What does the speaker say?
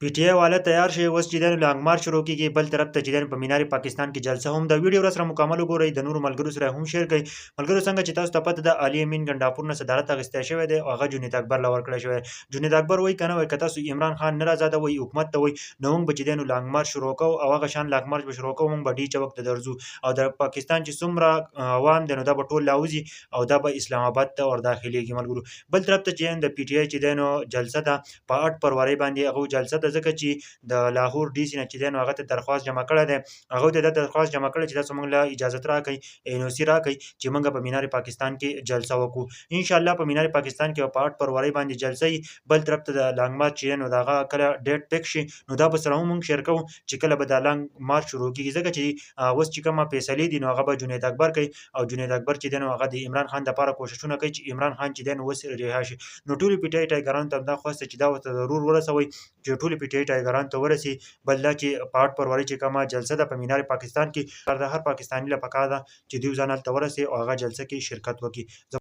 پی ټی آی والا تیار شي اوس چې د لانګ مارچ شروع کیږي بل طرف ته چې په مینار پاکستان کې جلسه هم د ویډیو سره مکمل وګورئ د نورو ملګرو سره هم شیر کړئ ملګرو څنګه چې تاسو ته پته د علي امین ګنداپور نه صدارت اخیستی شوی دی او هغه جنید اکبر له ورکړی شوی جنید اکبر وایي کنه وایي که تاسو عمران خان نه راځه وایي حکومت ته وایي نو موږ به چې دی لانګ مارچ شروع کوو او هغه شان لانګ مارچ به شروع کوو موږ به ډي چوک ته درځو او د پاکستان چې څومره عوام دی نو دا به ټول راوځي او دا به اسلام آباد ته ور داخليږي ملګرو بل طرف ته چې د پی ټی آی چې دی نو جلسه ده په 8 فروری باندې هغه جلسه ده ځکه چې د لاهور ډي سي نه چې دی نو هغه ته درخواست جمع کړی دی هغه ته د درخواست جمع کړی چې تاسو موږ له اجازه راکړئ ان او سی راکړئ چې موږ په مینار پاکستان کې جلسه وکړو ان شاء الله په مینار پاکستان کې په 8 فروری باندې جلسه وي بل طرف ته د لانګ مارچ چې نو دغه کله ډیټ پک شي نو دا به سره موږ شیر کوو چې کله به د لانګ مارچ شروع کیږي ځکه چې اوس چې کومه فیصلې دي نو هغه به جنید اکبر کوي او جنید اکبر چې دی نو هغه د عمران خان لپاره کوششونه کوي چې عمران خان چې دی نو اوس رها شي نو ټول پی ټی آی ټایګرانو ته دا خواسته چې دا ورته ضرور ورسوي چې ټول پی ټی آی ټایګرانو ته ورسي بل دا چې په 8 فروری چې کومه جلسه ده په مینار پاکستان کې د هر پاکستاني لپاره پکار ده چې دوی ځان هلته ورسي او هغه جلسه کې شرکت وکړي